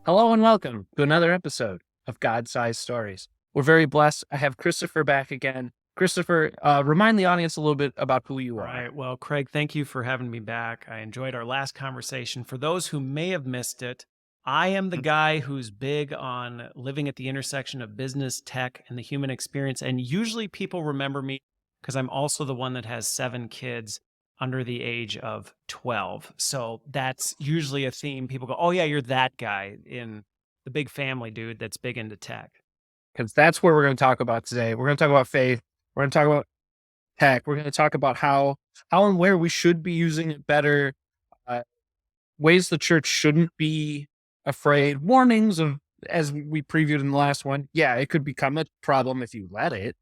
Hello and welcome to another episode of God-Sized Stories. We're very blessed. I have Christopher back again. Christopher, remind the audience a little bit about who you All are. right. Well, Craig, thank you for having me back. I enjoyed our last conversation. For those who may have missed it, I am the guy who's big on living at the intersection of business, tech, and the human experience. And usually people remember me because I'm also the one that has 7 kids under the age of 12. So that's usually a theme. People go, oh, yeah, you're that guy in the big family dude that's big into tech. Because that's where we're going to talk about today. We're going to talk about faith. We're going to talk about tech. We're going to talk about how and where we should be using it better, ways the church shouldn't be afraid, warnings of, as we previewed in the last one. Yeah, it could become a problem if you let it,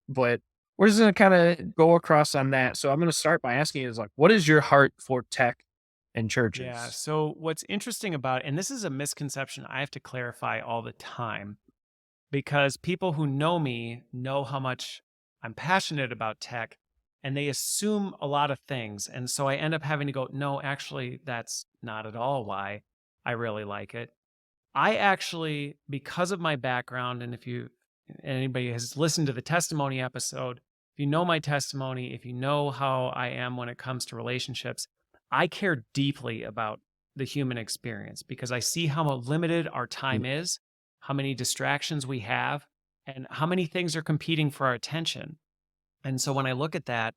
but we're just going to kind of go across on that. So I'm going to start by asking you, what is your heart for tech and churches? Yeah. So what's interesting about it, and this is a misconception I have to clarify all the time, because people who know me know how much I'm passionate about tech, and they assume a lot of things. And so I end up having to go, no, actually, that's not at all why I really like it. I actually, because of my background, and if anybody has listened to the testimony episode, if you know my testimony, if you know how I am when it comes to relationships, I care deeply about the human experience because I see how limited our time is, how many distractions we have, and how many things are competing for our attention. And so when I look at that,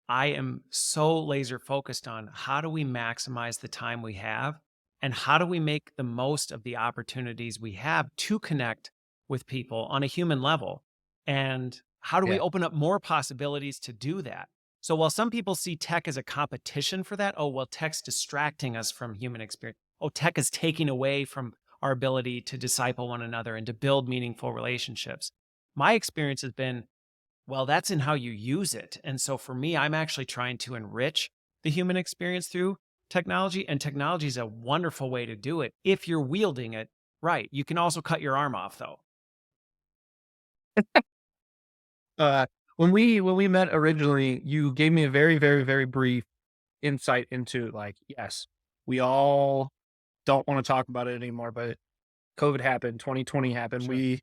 I am so laser focused on how do we maximize the time we have and how do we make the most of the opportunities we have to connect with people on a human level? And how do we open up more possibilities to do that? So while some people see tech as a competition for that, oh, well, tech's distracting us from human experience. Oh, tech is taking away from our ability to disciple one another and to build meaningful relationships. My experience has been, well, that's in how you use it. And so for me, I'm actually trying to enrich the human experience through technology, and technology is a wonderful way to do it if you're wielding it right. You can also cut your arm off, though. When we met originally, you gave me a very, very, very brief insight into yes, we all don't want to talk about it anymore, but COVID happened, 2020 happened. Sure.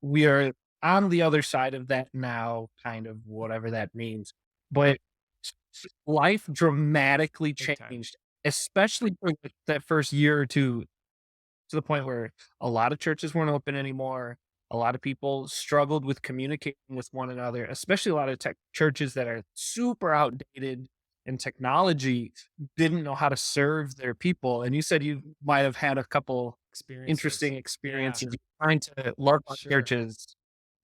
We are on the other side of that now, kind of whatever that means. But life dramatically Big time. changed, especially for that first year or two, to the point where a lot of churches weren't open anymore. A lot of people struggled with communicating with one another, especially a lot of tech churches that are super outdated in technology didn't know how to serve their people. And you said you might have had a couple interesting experiences trying to learn about churches.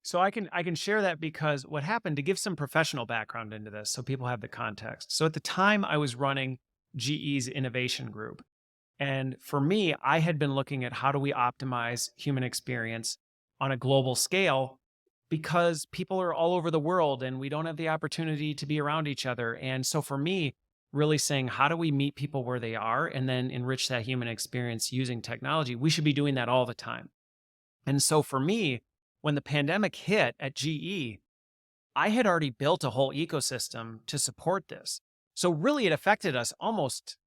So I can share that because what happened, to give some professional background into this so people have the context. So at the time I was running GE's innovation group. And for me, I had been looking at how do we optimize human experience on a global scale because people are all over the world and we don't have the opportunity to be around each other. And so for me, really saying, how do we meet people where they are and then enrich that human experience using technology? We should be doing that all the time. And so for me, when the pandemic hit at GE, I had already built a whole ecosystem to support this. So really it affected us almost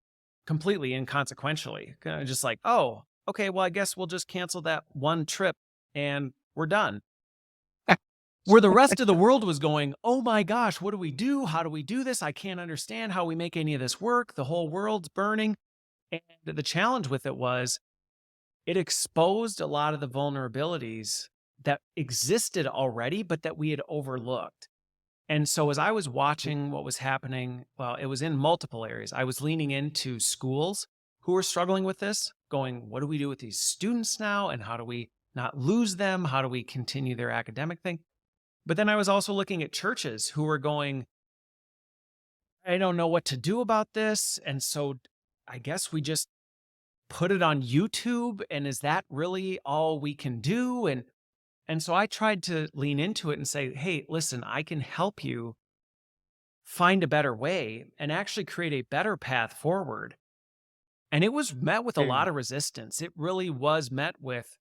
completely inconsequentially. Kind of just like, oh, okay, well, I guess we'll just cancel that one trip and we're done. Where the rest of the world was going, oh my gosh, what do we do? How do we do this? I can't understand how we make any of this work. The whole world's burning. And the challenge with it was it exposed a lot of the vulnerabilities that existed already, but that we had overlooked. And so as I was watching what was happening, well, it was in multiple areas. I was leaning into schools who were struggling with this, going, what do we do with these students now? And how do we not lose them? How do we continue their academic thing? But then I was also looking at churches who were going, I don't know what to do about this. And so I guess we just put it on YouTube. And is that really all we can do? And so I tried to lean into it and say, hey, listen, I can help you find a better way and actually create a better path forward. And it was met with a lot of resistance. It really was met with,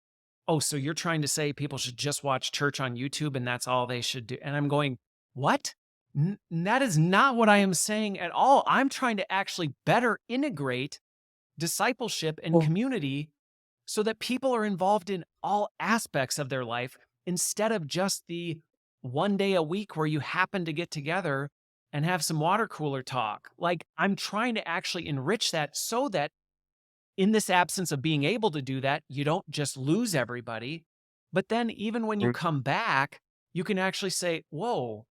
oh, so you're trying to say people should just watch church on YouTube and that's all they should do. And I'm going, what? That is not what I am saying at all. I'm trying to actually better integrate discipleship and Well, community so that people are involved in all aspects of their life instead of just the one day a week where you happen to get together and have some water cooler talk. Like, I'm trying to actually enrich that so that in this absence of being able to do that, you don't just lose everybody. But then, even when you mm, come back, you can actually say, whoa,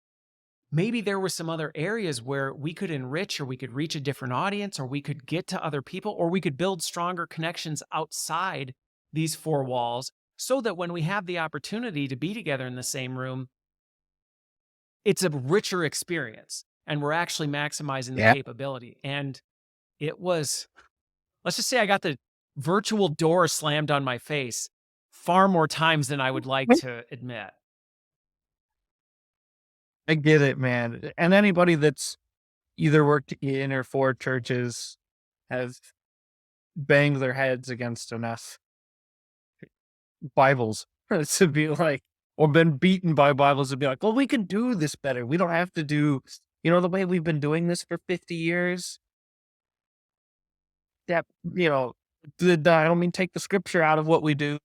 maybe there were some other areas where we could enrich or we could reach a different audience or we could get to other people or we could build stronger connections outside these four walls so that when we have the opportunity to be together in the same room, it's a richer experience and we're actually maximizing the yeah. capability. And it was, let's just say I got the virtual door slammed on my face far more times than I would like to admit. I get it, man. And anybody that's either worked in or for churches has banged their heads against enough Bibles to be like, or been beaten by Bibles to be like, well, we can do this better. We don't have to do, the way we've been doing this for 50 years. That, I don't mean take the scripture out of what we do.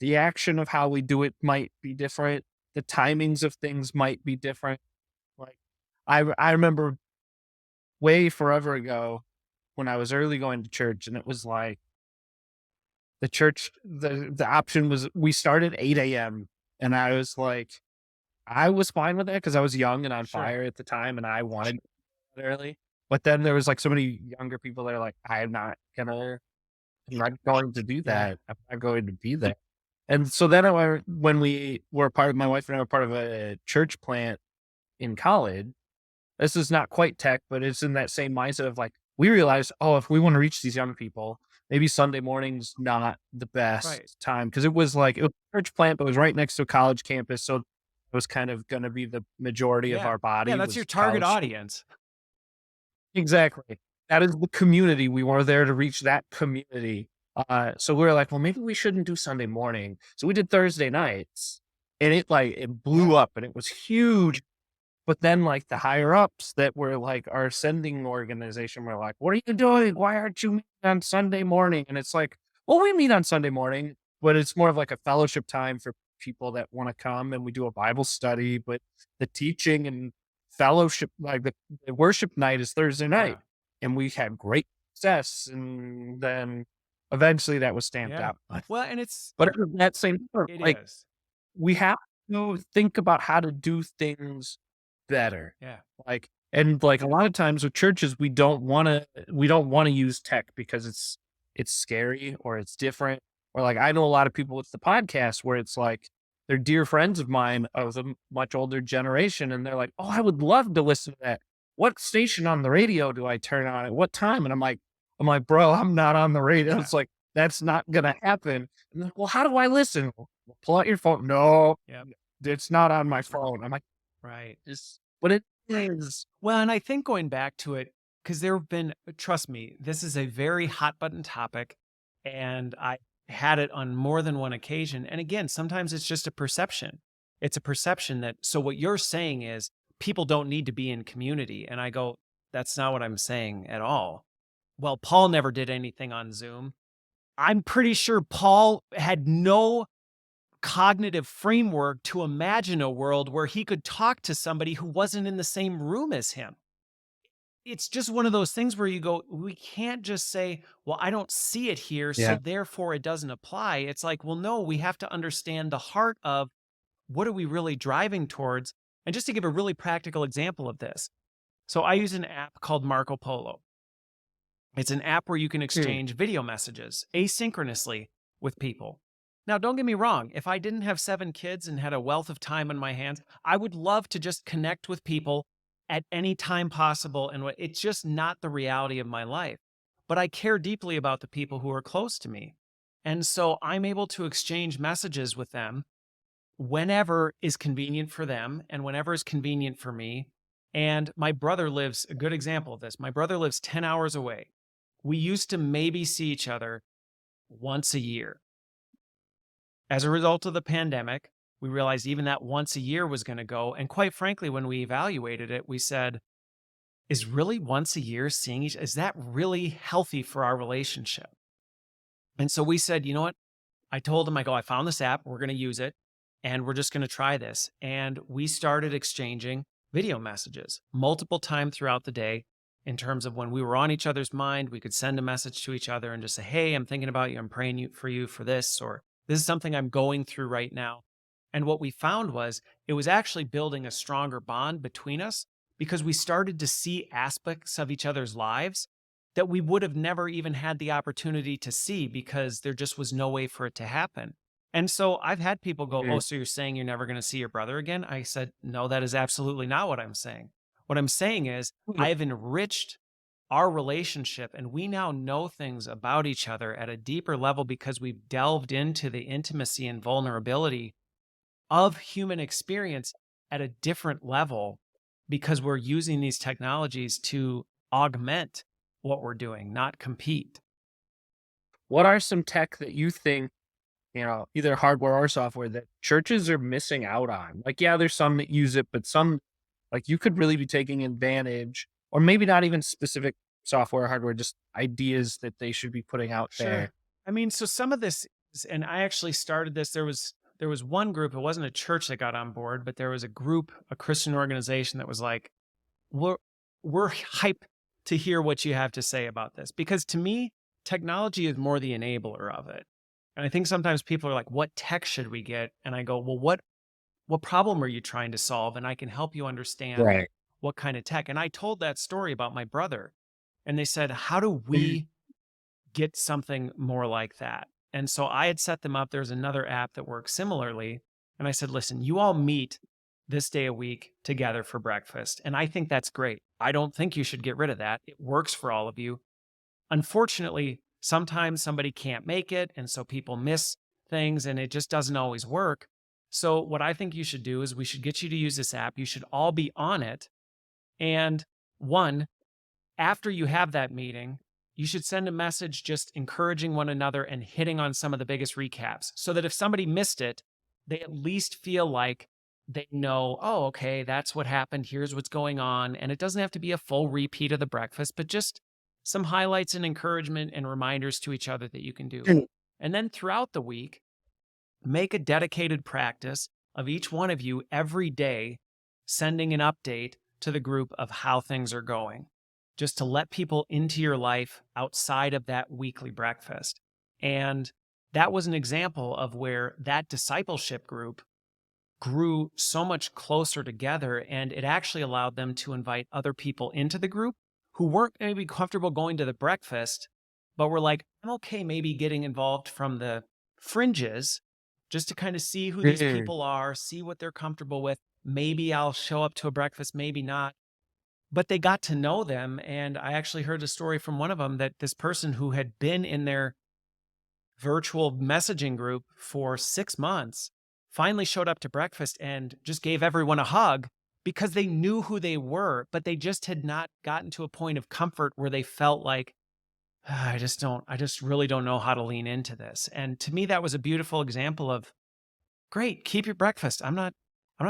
The action of how we do it might be different. The timings of things might be different. Like, I remember way forever ago when I was early going to church, and it was like the option was we started 8 a.m. and I was like, I was fine with that because I was young and on Sure. fire at the time, and I wanted it early. But then there was like so many younger people that are like, I'm not going to do Yeah. that. I'm not going to be there. And so then when we were part of my wife and I were part of a church plant in college. This is not quite tech, but it's in that same mindset of like, we realized, oh, if we want to reach these young people, maybe Sunday morning's not the Right. best time. Cause it was a church plant, but it was right next to a college campus. So it was kind of going to be the majority of Yeah. our Yeah. body That's your was target college. audience. Exactly. That is the community. We were there to reach that community. So we were like, well, maybe we shouldn't do Sunday morning. So we did Thursday nights and it blew up and it was huge. But then, like, the higher ups that were, like, our sending organization were like, "What are you doing? Why aren't you meeting on Sunday morning?" And it's like, "Well, we meet on Sunday morning, but it's more of like a fellowship time for people that wanna come, and we do a Bible study, but the teaching and fellowship, like, the worship night is Thursday Yeah. night." And we had great success, and then eventually that was stamped Yeah. out. But Well, and it's, but at that same time, it like, is. we have to think about how to do things better. Yeah. Like, and like a lot of times with churches, we don't wanna use tech because it's scary or it's different. Or like I know a lot of people with the podcast where it's like they're dear friends of mine of a much older generation, and they're like, "Oh, I would love to listen to that. What station on the radio do I turn on at what time?" And I'm like, "Bro, I'm not on the radio." Yeah. It's like, "That's not gonna happen." And they're like, "Well, how do I listen?" "Well, pull out your phone." "No, Yep. it's not on my phone." I'm like, Right. "Just what it is." Well, and I think going back to it, because there have been, trust me, this is a very hot button topic. And I had it on more than one occasion. And again, sometimes it's just a perception. It's a perception that, so what you're saying is people don't need to be in community. And I go, that's not what I'm saying at all. Well, Paul never did anything on Zoom. I'm pretty sure Paul had no cognitive framework to imagine a world where he could talk to somebody who wasn't in the same room as him. It's just one of those things where you go, we can't just say, well, I don't see it here, so Yeah. therefore it doesn't apply. It's like, well, no, we have to understand the heart of what are we really driving towards? And just to give a really practical example of this. So I use an app called Marco Polo. It's an app where you can Hmm. exchange video messages asynchronously with people. Now, don't get me wrong. If I didn't have 7 kids and had a wealth of time on my hands, I would love to just connect with people at any time possible. And it's just not the reality of my life. But I care deeply about the people who are close to me. And so I'm able to exchange messages with them whenever is convenient for them and whenever is convenient for me. And my brother lives, a good example of this, my brother lives 10 hours away. We used to maybe see each other once a year. As a result of the pandemic, We realized even that once a year was going to go. And quite frankly, when we evaluated it, we said, is really once a year seeing each, is that really healthy for our relationship? And so we said, you know what? I told him, I go, I found this app. We're going to use it and we're just going to try this. And we started exchanging video messages multiple times throughout the day in terms of when we were on each other's mind, we could send a message to each other and just say, hey, I'm thinking about you. I'm praying for you for this, or this is something I'm going through right now. And what we found was it was actually building a stronger bond between us because we started to see aspects of each other's lives that we would have never even had the opportunity to see because there just was no way for it to happen. And so I've had people go, oh, Mhm. so you're saying you're never going to see your brother again? I said, no, that is absolutely not what I'm saying. What I'm saying is I've enriched our relationship and we now know things about each other at a deeper level because we've delved into the intimacy and vulnerability of human experience at a different level because we're using these technologies to augment what we're doing, not compete. What are some tech that you think, either hardware or software that churches are missing out on? Like, yeah, there's some that use it, but some, like, you could really be taking advantage, or maybe not even specific software or hardware, just ideas that they should be putting out there. Sure. I mean, so some of this is, and I actually started this. There was one group. It wasn't a church that got on board, but there was a group, a Christian organization that was like, "We're we're hyped to hear what you have to say about this." Because to me, technology is more the enabler of it. And I think sometimes people are like, "What tech should we get?" And I go, "Well, what problem are you trying to solve?" And I can help you understand Right. what kind of tech. And I told that story about my brother, and they said, "How do Mhm. we get something more like that?" And so I had set them up. There's another app that works similarly. And I said, listen, you all meet this day a week together for breakfast. And I think that's great. I don't think you should get rid of that. It works for all of you. Unfortunately, sometimes somebody can't make it. And so people miss things and it just doesn't always work. So, what I think you should do is we should get you to use this app. You should all be on it. And one, after you have that meeting, you should send a message just encouraging one another and hitting on some of the biggest recaps so that if somebody missed it, they at least feel like they know, oh, okay, that's what happened. Here's what's going on. And it doesn't have to be a full repeat of the breakfast, but just some highlights and encouragement and reminders to each other that you can do. Mm. And then throughout the week, make a dedicated practice of each one of you every day sending an update to the group of how things are going, just to let people into your life outside of that weekly breakfast. And that was an example of where that discipleship group grew so much closer together. And it actually allowed them to invite other people into the group who weren't maybe comfortable going to the breakfast, but were like, I'm okay maybe getting involved from the fringes just to kind of see who these Mhm. people are, see what they're comfortable with. Maybe I'll show up to a breakfast, maybe not. But they got to know them. And I actually heard a story from one of them that this person who had been in their virtual messaging group for 6 months finally showed up to breakfast and just gave everyone a hug because they knew who they were, but they just had not gotten to a point of comfort where they felt like, "Ah, I just really don't know how to lean into this." And to me, that was a beautiful example of great, keep your breakfast. I'm not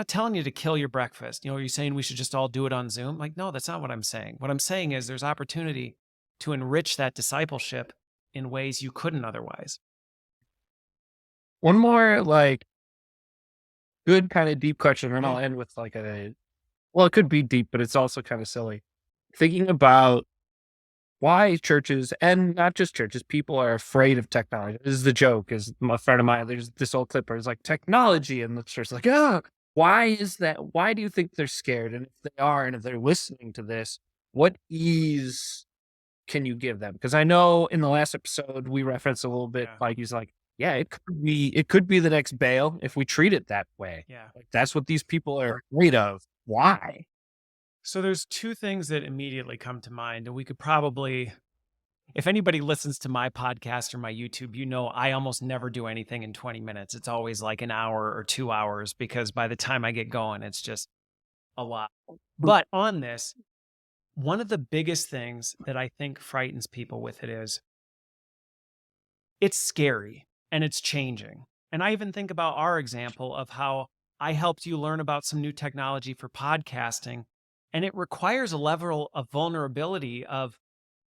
telling you to kill your breakfast. Are you saying we should just all do it on Zoom? Like, no, that's not what I'm saying. What I'm saying is there's opportunity to enrich that discipleship in ways you couldn't otherwise. One more, like, good kind of deep question, and Yeah. I'll end with like well, it could be deep, but it's also kind of silly. Thinking about why churches, and not just churches, people are afraid of technology. This is the joke. Is a friend of mine, there's this old clip where it's like technology, and the church is like, oh, why is that? Why do you think they're scared? And if they are, and if they're listening to this, what ease can you give them? Because I know in the last episode we referenced a little bit, Yeah. like he's like, yeah, it could be the next bail if we treat it that way. Yeah. Like that's what these people are afraid of. Why? So there's two things that immediately come to mind, and we could probably, if anybody listens to my podcast or my YouTube, I almost never do anything in 20 minutes. It's always like an hour or 2 hours because by the time I get going, it's just a lot. But on this, one of the biggest things that I think frightens people with it is it's scary and it's changing. And I even think about our example of how I helped you learn about some new technology for podcasting. And it requires a level of vulnerability of,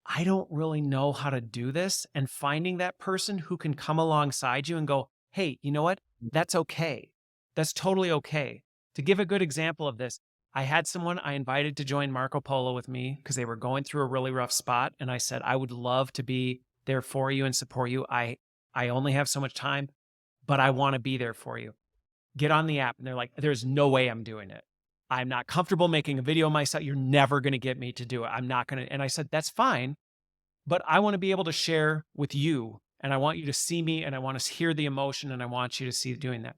I don't really know how to do this. And finding that person who can come alongside you and go, hey, you know what? That's okay. That's totally okay. To give a good example of this, I had someone I invited to join Marco Polo with me because they were going through a really rough spot. And I said, I would love to be there for you and support you. I only have so much time, but I want to be there for you. Get on the app. And they're like, there's no way I'm doing it. I'm not comfortable making a video myself. You're never going to get me to do it. I'm not going to. And I said, that's fine. But I want to be able to share with you. And I want you to see me and I want to hear the emotion and I want you to see doing that.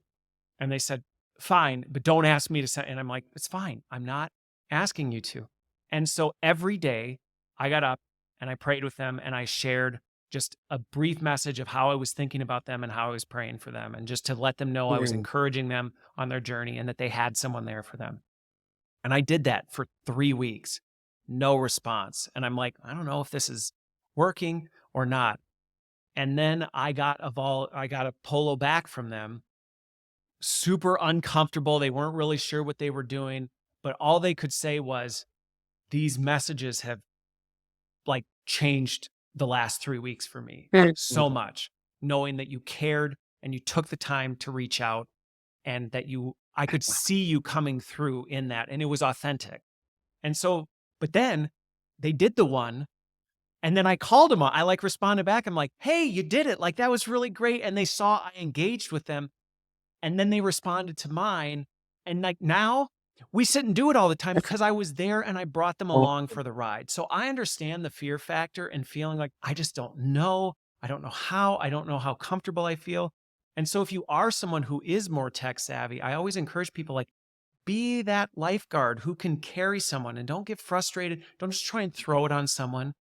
And they said, fine, but don't ask me to send. And I'm like, it's fine. I'm not asking you to. And so every day I got up and I prayed with them and I shared just a brief message of how I was thinking about them and how I was praying for them. And just to let them know I was encouraging them on their journey and that they had someone there for them. And I did that for 3 weeks, no response. And I'm like, I don't know if this is working or not. And then I got a polo back from them, super uncomfortable. They weren't really sure what they were doing, but all they could say was, these messages have like changed the last 3 weeks for me so much, knowing that you cared and you took the time to reach out and that I could see you coming through in that. And it was authentic. And so, but then they did the one. And then I called them. I like responded back. I'm like, hey, you did it. Like, that was really great. And they saw I engaged with them. And then they responded to mine. And like now we sit and do it all the time because I was there and I brought them along for the ride. So I understand the fear factor and feeling like, I just don't know. I don't know how. I don't know how comfortable I feel. And so if you are someone who is more tech savvy, I always encourage people like, be that lifeguard who can carry someone and don't get frustrated. Don't just try and throw it on someone.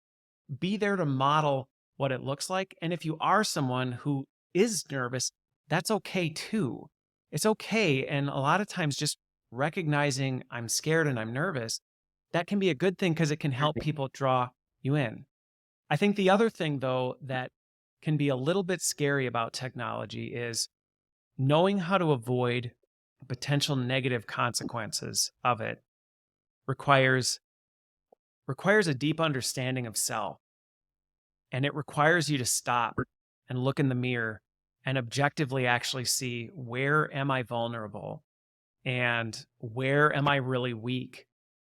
Be there to model what it looks like. And if you are someone who is nervous, that's okay too. It's okay. And a lot of times just recognizing I'm scared and I'm nervous, that can be a good thing because it can help people draw you in. I think the other thing though, that can be a little bit scary about technology is knowing how to avoid potential negative consequences of it requires a deep understanding of self. And it requires you to stop and look in the mirror and objectively actually see, where am I vulnerable? And where am I really weak?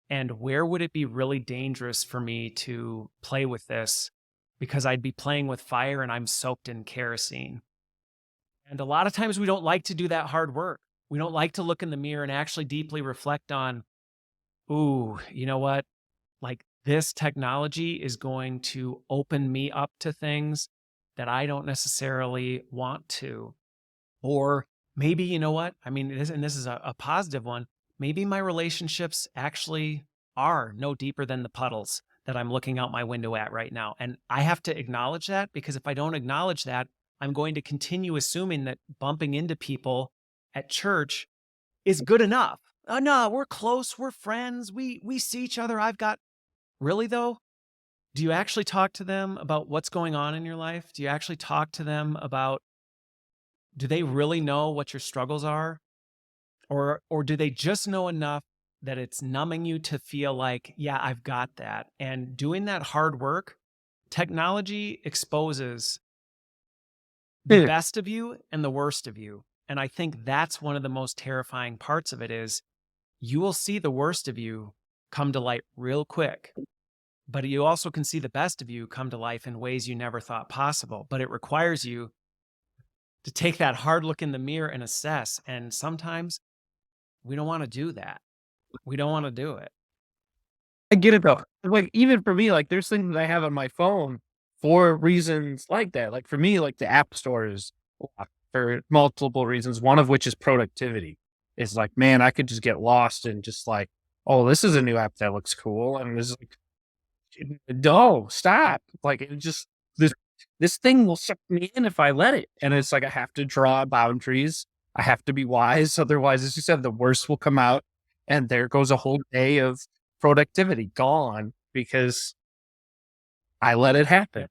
And where would it be really dangerous for me to play with this? Because I'd be playing with fire and I'm soaked in kerosene. And a lot of times we don't like to do that hard work. We don't like to look in the mirror and actually deeply reflect on, ooh, you know what? Like, this technology is going to open me up to things that I don't necessarily want to. Or maybe, you know what? I mean, this is a positive one. Maybe my relationships actually are no deeper than the puddles that I'm looking out my window at right now. And I have to acknowledge that, because if I don't acknowledge that, I'm going to continue assuming that bumping into people at church is good enough. Oh, no, we're close. We're friends. We see each other. Really though? Do you actually talk to them about what's going on in your life? Do you actually talk to them about, do they really know what your struggles are? Or do they just know enough that it's numbing you to feel like, yeah, I've got that? And doing that hard work, technology exposes the best of you and the worst of you. And I think that's one of the most terrifying parts of it is you will see the worst of you come to light real quick. But you also can see the best of you come to life in ways you never thought possible. But it requires you to take that hard look in the mirror and assess. And sometimes we don't want to do that. We don't want to do it. I get it though. Like, even for me, like, there's things that I have on my phone for reasons like that. Like, for me, like, the app store is locked for multiple reasons, one of which is productivity. It's like, man, I could just get lost in just like, oh, this is a new app that looks cool. And it's like, no, stop. Like, it just, this thing will suck me in if I let it. And it's like, I have to draw boundaries. I have to be wise. Otherwise, as you said, the worst will come out. And there goes a whole day of productivity gone because I let it happen.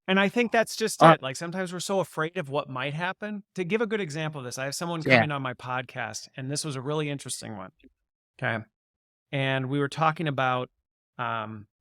And I think that's just Uh, it. Like sometimes we're so afraid of what might happen. To give a good example of this, I have someone yeah. coming on my podcast, and this was a really interesting one. Okay. And we were talking about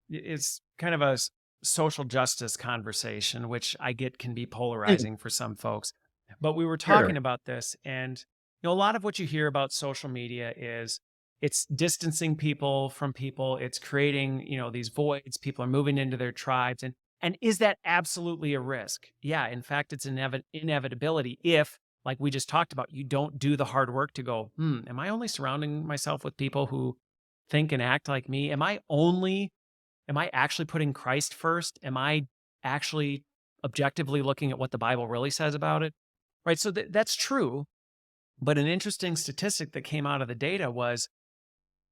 it's kind of a social justice conversation, which I get can be Mm, polarizing for some folks. But we were talking sure. about this, and a lot of what you hear about social media is it's distancing people from people. It's creating, these voids. People are moving into their tribes, and is that absolutely a risk? Yeah, in fact, it's an inevitability if, like we just talked about, you don't do the hard work to go, am I only surrounding myself with people who think and act like me? Am I actually putting Christ first? Am I actually objectively looking at what the Bible really says about it? Right. So that's true. But an interesting statistic that came out of the data was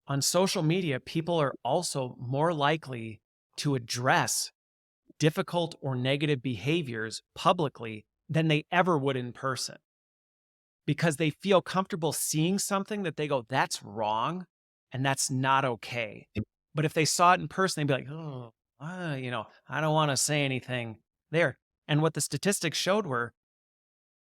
on social media, people are also more likely to address difficult or negative behaviors publicly than they ever would in person because they feel comfortable seeing something that they go, that's wrong and that's not okay. But if they saw it in person, they'd be like, oh, I don't want to say anything there. And what the statistics showed were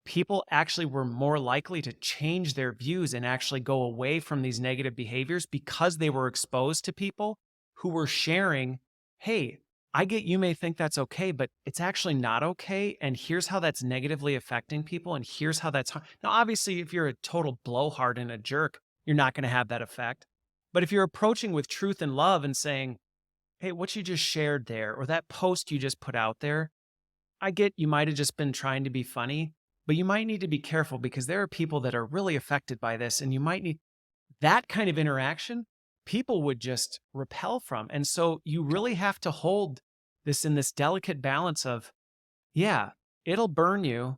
people actually were more likely to change their views and actually go away from these negative behaviors because they were exposed to people who were sharing, hey, I get you may think that's okay, but it's actually not okay. And here's how that's negatively affecting people. And here's how that's now, obviously, if you're a total blowhard and a jerk, you're not going to have that effect. But if you're approaching with truth and love and saying, hey, what you just shared there, or that post you just put out there, I get you might have just been trying to be funny, but you might need to be careful because there are people that are really affected by this, and you might need that kind of interaction. People would just repel from. And so you really have to hold this in this delicate balance of, yeah, it'll burn you,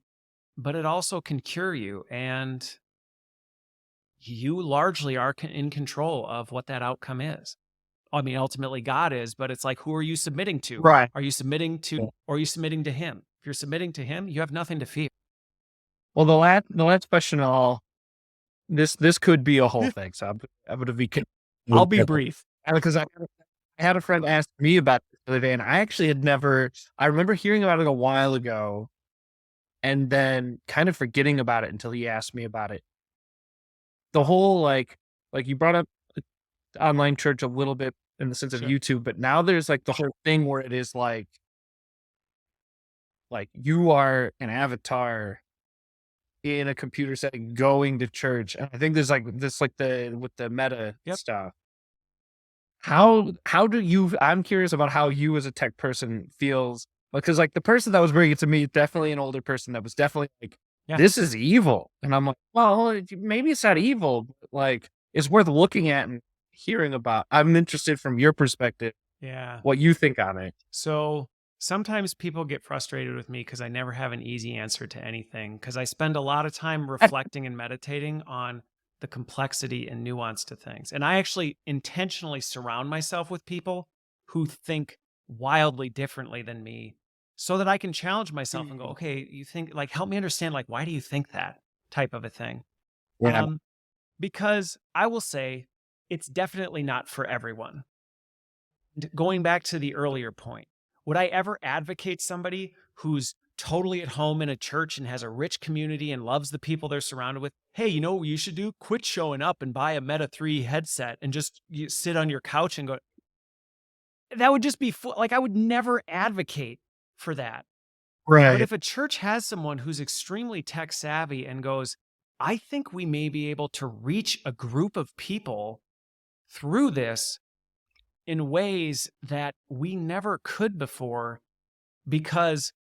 but it also can cure you. And you largely are in control of what that outcome is. I mean, ultimately God is, but it's like, who are you submitting to? Right. Are you submitting to, Yeah. or are you submitting to him? If you're submitting to him, you have nothing to fear. Well, the last question, this could be a whole thing. So I'm gonna be I'll be brief. because I had a friend ask me about this the other day, and I actually had never. I remember hearing about it a while ago, and then kind of forgetting about it until he asked me about it. The whole like you brought up online church a little bit in the sense of Sure. YouTube, but now there's like the whole thing where it is like you are an avatar in a computer setting going to church. And I think there's like this like the with the meta Yep. stuff. How do you I'm curious about how you as a tech person feels because like the person that was bringing it to me, definitely an older person that was definitely like, Yeah. this is evil. And I'm like, well, maybe it's not evil, but like it's worth looking at and hearing about. I'm interested from your perspective, Yeah. what you think on it. So sometimes people get frustrated with me because I never have an easy answer to anything because I spend a lot of time reflecting and meditating on the complexity and nuance to things. And I actually intentionally surround myself with people who think wildly differently than me so that I can challenge myself and go, Mm. okay, you think like, help me understand, like, why do you think that type of a thing? Yeah. Um, because I will say it's definitely not for everyone. Going back to the earlier point, would I ever advocate somebody who's totally at home in a church and has a rich community and loves the people they're surrounded with? Hey, you know what you should do? Quit showing up and buy a Meta 3 headset and just sit on your couch and go. That would just be like I would never advocate for that. But Right. if a church has someone who's extremely tech savvy and goes, I think we may be able to reach a group of people through this in ways that we never could before because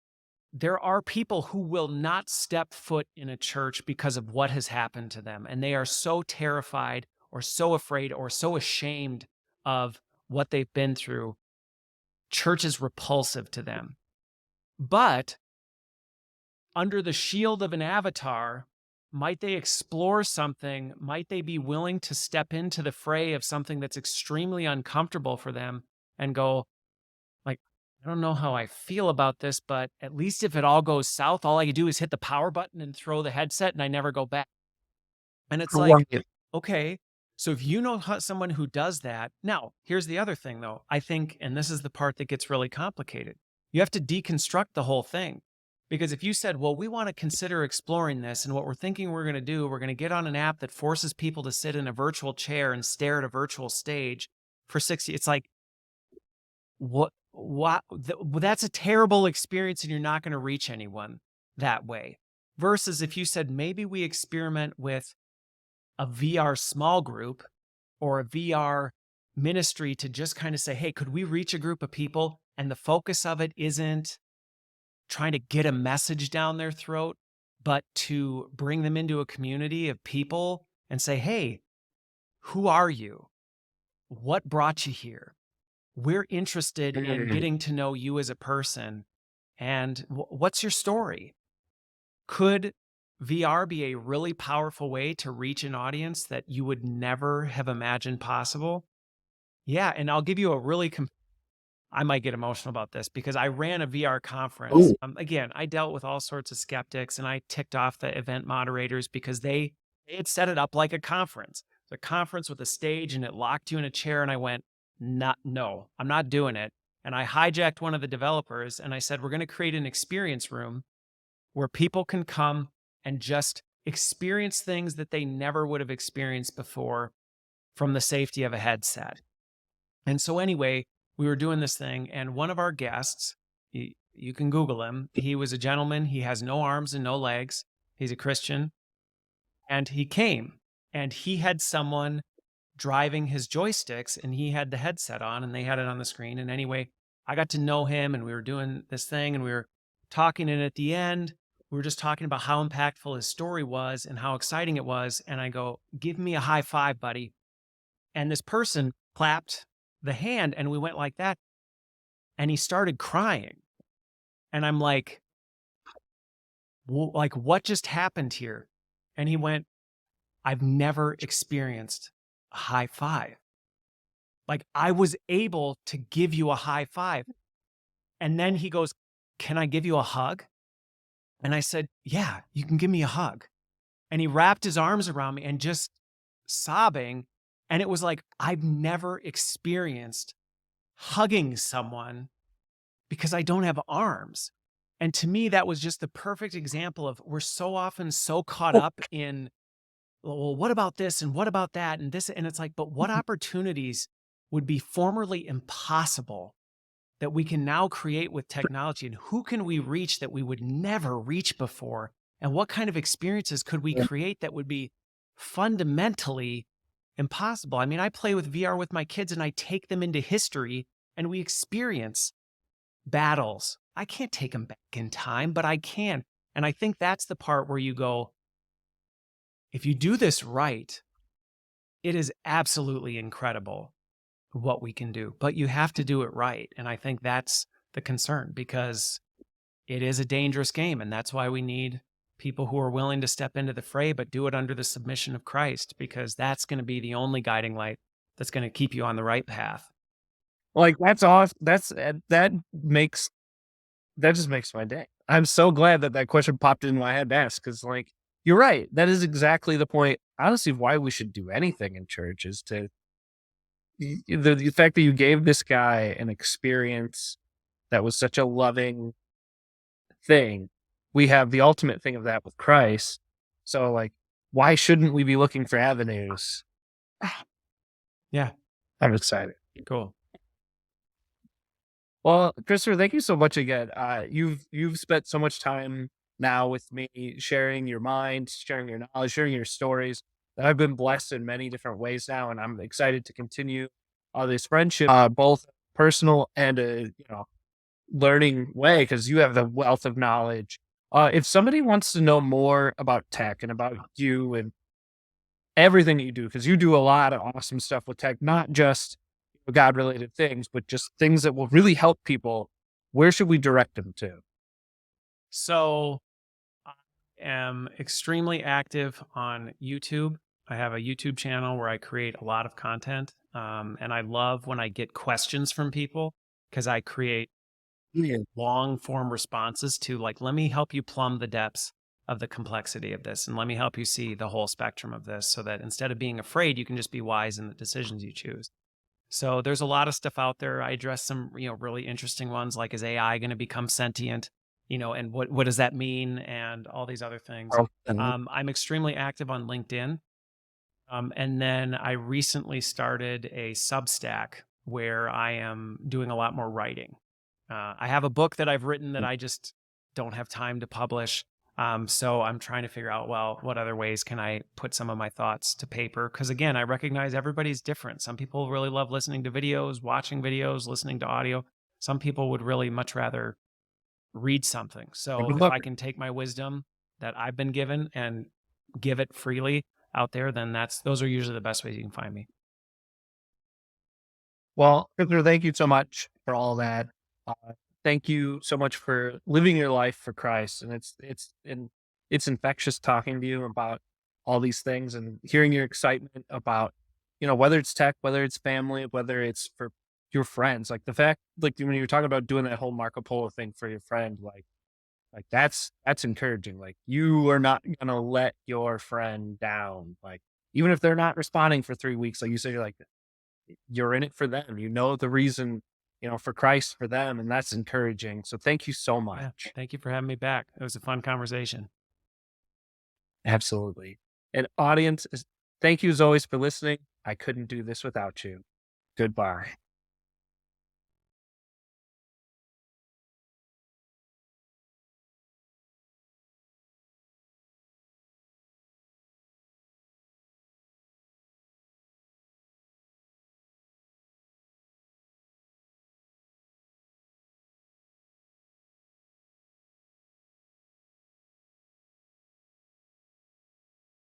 there are people who will not step foot in a church because of what has happened to them. And they are so terrified or so afraid or so ashamed of what they've been through. Church is repulsive to them. But under the shield of an avatar, might they explore something? Might they be willing to step into the fray of something that's extremely uncomfortable for them and go, like, I don't know how I feel about this, but at least if it all goes south, all I can do is hit the power button and throw the headset and I never go back. And it's like, Right. okay, so if you know someone who does that, now here's the other thing though. I think, and this is the part that gets really complicated. You have to deconstruct the whole thing. Because if you said, well, we want to consider exploring this, and what we're thinking we're going to do, we're going to get on an app that forces people to sit in a virtual chair and stare at a virtual stage for 60, it's like, that's a terrible experience, and you're not going to reach anyone that way. Versus if you said, maybe we experiment with a VR small group or a VR ministry to just kind of say, hey, could we reach a group of people? And the focus of it isn't trying to get a message down their throat, but to bring them into a community of people and say, hey, who are you? What brought you here? We're interested in getting to know you as a person. And what's your story? Could VR be a really powerful way to reach an audience that you would never have imagined possible? Yeah, and I'll give you a really, I might get emotional about this because I ran a VR conference. Oh, Again, I dealt with all sorts of skeptics, and I ticked off the event moderators because they had set it up like a conference. It's a conference with a stage, and it locked you in a chair, and I went, no, I'm not doing it. And I hijacked one of the developers, and I said, we're going to create an experience room where people can come and just experience things that they never would have experienced before from the safety of a headset. And so anyway, we were doing this thing, and one of our guests, you can Google him. He was a gentleman. He has no arms and no legs. He's a Christian. And he came, and he had someone driving his joysticks, and he had the headset on, and they had it on the screen. And anyway, I got to know him, and we were doing this thing, and we were talking. And at the end, we were just talking about how impactful his story was and how exciting it was. And I go, give me a high five, buddy. And this person clapped the hand, and we went like that. And he started crying. And I'm like, what just happened here? And he went, I've never experienced a high five. Like, I was able to give you a high five. And then he goes, can I give you a hug? And I said, yeah, you can give me a hug. And he wrapped his arms around me and just sobbing. And it was like, I've never experienced hugging someone because I don't have arms. And to me, that was just the perfect example of, we're so often so caught up in, well, what about this and what about that and this? And it's like, but what opportunities would be formerly impossible that we can now create with technology? And who can we reach that we would never reach before? And what kind of experiences could we create that would be fundamentally impossible? I mean, I play with VR with my kids, and I take them into history, and we experience battles. I can't take them back in time, but I can. And I think that's the part where you go, if you do this right, it is absolutely incredible what we can do, but you have to do it right. And I think that's the concern, because it is a dangerous game. And that's why we need people who are willing to step into the fray, but do it under the submission of Christ, because that's going to be the only guiding light that's going to keep you on the right path. like that's awesome. That just makes my day. I'm so glad that question popped into my head to ask, because like, you're right. That is exactly the point. Honestly, why we should do anything in church is to the fact that you gave this guy an experience that was such a loving thing. We have the ultimate thing of that with Christ. So like, why shouldn't we be looking for avenues? Yeah. I'm excited. Cool. Well, Christopher, thank you so much again. You've spent so much time now with me, sharing your mind, sharing your knowledge, sharing your stories, that I've been blessed in many different ways now, and I'm excited to continue this friendship, both personal and learning way, because you have the wealth of knowledge. If somebody wants to know more about tech and about you and everything that you do, because you do a lot of awesome stuff with tech, not just God related things, but just things that will really help people, where should we direct them to? So I am extremely active on YouTube. I have a YouTube channel where I create a lot of content. And I love when I get questions from people, because I create long form responses to, like, let me help you plumb the depths of the complexity of this. And let me help you see the whole spectrum of this, so that instead of being afraid, you can just be wise in the decisions you choose. So there's a lot of stuff out there. I address some, really interesting ones like, is AI going to become sentient? And what does that mean? And all these other things. Oh, and I'm extremely active on LinkedIn. And then I recently started a Substack where I am doing a lot more writing. I have a book that I've written that I just don't have time to publish. So I'm trying to figure out, well, what other ways can I put some of my thoughts to paper? Because again, I recognize everybody's different. Some people really love listening to videos, watching videos, listening to audio. Some people would really much rather read something. a So good if book. I can take my wisdom that I've been given and give it freely out there, then those are usually the best ways you can find me. Well, Christopher, thank you so much for all that. Uh, Thank you so much for living your life for Christ, and it's infectious talking to you about all these things and hearing your excitement about, whether it's tech, whether it's family, whether it's for your friends. Like the fact, like when you were talking about doing that whole Marco Polo thing for your friend, like that's encouraging. Like you are not gonna let your friend down. Like even if they're not responding for 3 weeks, like you said, you're in it for them. You know the reason, for Christ for them, and that's encouraging. So thank you so Yeah. much. Thank you for having me back. It was a fun conversation. Absolutely. And audience, thank you as always for listening. I couldn't do this without you. Goodbye.